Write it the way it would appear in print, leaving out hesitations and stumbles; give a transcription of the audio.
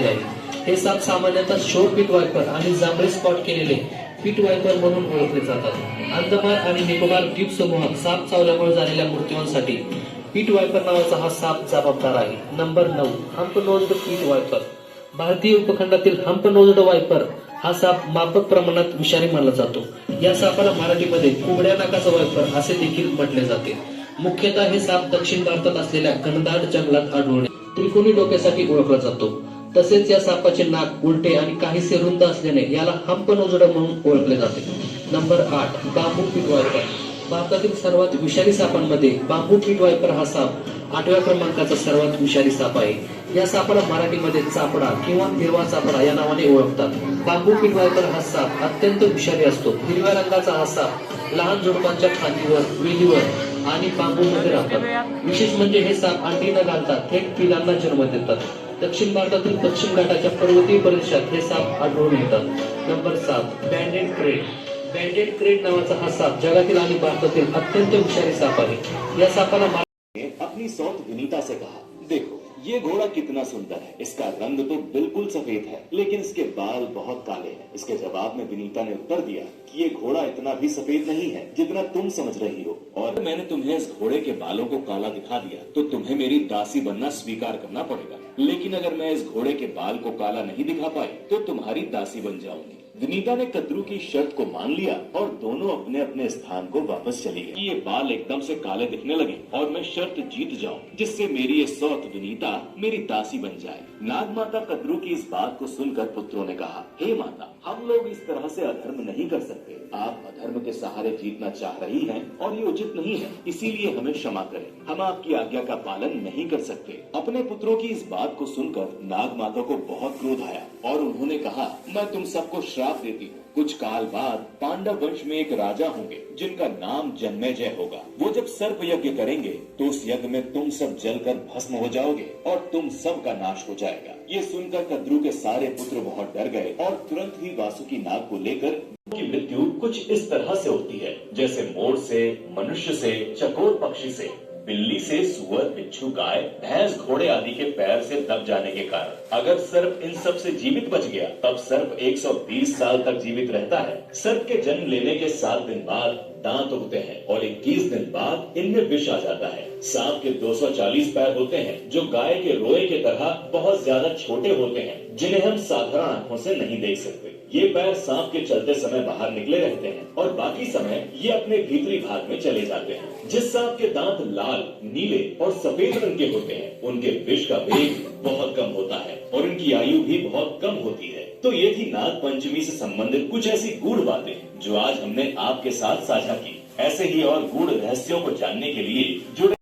माहिती आहे। हे साप सामान्यतः शोर पीट वायपर आणि जांभळे स्पॉट केलेले पीट वायपर म्हणून ओळखले जातात। अंदमान आणि निकोबार द्वीप समूहात साप चावल्यामुळे झालेल्या मृत्यूंसाठी पीट वायपर नावाचा हा साप जबाबदार आहे। नंबर 9, हम्प नोज्ड पीट वायपर। भारतीय उपखंडातील हम्प नोज्ड वायपर हा साप माफक प्रमाणात विषारी मानला जातो। या सापाला मराठीमध्ये कुबड्या नाकाचा वायपर असे देखील म्हटले जाते। मुख्यतः हे साप दक्षिण भारतात असलेल्या घनदाट जंगलात आढळून त्रिकोणी डोक्यासाठी ओळखला जातो। तसेच या सापाचे नाक उलटे आणि काहीसे रुंद असल्याने याला हम्प नोज्ड म्हणून ओळखले जाते। नंबर 8, बांबू पीट वायपर। भारतातील सर्वात विषारी सापांमध्ये बांबू पीट वायपर हा साप 8व्या क्रमांकाचा सर्वात विषारी साप आहे। या सापाला मराठीमध्ये चापडा किंवा हिरवा चापडा या नावाने ओळखतात। बांबू पीट वायपर हा साप अत्यंत विषारी असतो। हिरव्या रंगाचा हा साप लहान झुडपांच्या फांदीवर, वेलीवर आणि बांबूमध्ये राहतात। विशेष म्हणजे हे साप अंडी न घालता थेट पिलांना जन्म देतात। दक्षिण भारतातील पश्चिम घाटाच्या पर्वतीय प्रदेशात हे साप आढळून येतात। Number 7, banded crate. Banded crate नावाचा हा साप जगातील आणि भारतातील अत्यंत विषारी साप आहे। या सापाला अपनी सौत विनीता से कहा, देखो ये घोड़ा कितना सुंदर है, इसका रंग तो बिल्कुल सफेद है, लेकिन इसके बाल बहुत काले हैं। इसके जवाब में विनीता ने उत्तर दिया कि ये घोड़ा इतना भी सफेद नहीं है जितना तुम समझ रही हो, और मैंने तुम्हें इस घोड़े के बालों को काला दिखा दिया तो तुम्हें मेरी दासी बनना स्वीकार करना पड़ेगा। लेकिन अगर मैं इस घोड़े के बाल को काला नहीं दिखा पाई तो तुम्हारी दासी बन जाऊंगी। विनीता ने कद्रू की शर्त को मान लिया और दोनों अपने अपने स्थान को वापस चली गई। ये बाल एकदम से काले दिखने लगे और मैं शर्त जीत जाऊं, जिससे मेरी ये सौत विनीता मेरी दासी बन जाए। नाग माता कद्रू की इस बात को सुनकर पुत्रों ने कहा, हे माता, हम लोग इस तरह से अधर्म नहीं कर सकते। आप अधर्म के सहारे जीतना चाह रही हैं और ये उचित नहीं है, इसीलिए हमें क्षमा करें। हम आपकी आज्ञा का पालन नहीं कर सकते। अपने पुत्रों की इस बात को सुनकर नाग माता को बहुत क्रोध आया और उन्होंने कहा, मैं तुम सबको श्राप देती हूँ। कुछ काल बाद पांडव वंश में एक राजा होंगे जिनका नाम जन्मेजय होगा। वो जब सर्प यज्ञ करेंगे तो उस यज्ञ में तुम सब जलकर भस्म हो जाओगे और तुम सब का नाश हो जाएगा। ये सुनकर कद्रू के सारे पुत्र बहुत डर गए और तुरंत ही वासुकी नाग को लेकर की मृत्यु कुछ इस तरह से होती है जैसे मोर से, मनुष्य से, चकोर पक्षी से, बिल्ली से, सुअर, बिच्छू, गाय, भैंस, घोड़े आदि के पैर से दब जाने के कारण। अगर सर्प इन सब से जीवित बच गया तब सर्प 120 साल तक जीवित रहता है। सर्प के जन्म लेने के 7 दिन बाद दांत उगते हैं और 21 दिन बाद इनमें विष आ जाता है। सांप के 240 पैर होते हैं जो गाय के रोए के तरह बहुत ज्यादा छोटे होते हैं, जिन्हें हम साधारण आंखों से नहीं देख सकते। ये पैर सांप के चलते समय बाहर निकले रहते हैं और बाकी समय ये अपने भीतरी भाग में चले जाते हैं। जिस सांप के दांत लाल, नीले और सफेद रंग के होते हैं उनके विष का वेग बहुत कम होता है और उनकी आयु भी बहुत कम होती है। तो ये थी नाग पंचमी से संबंधित कुछ ऐसी गूढ़ बातें जो आज हमने आपके साथ साझा की। ऐसे ही और गूढ़ रहस्यों को जानने के लिए जुड़े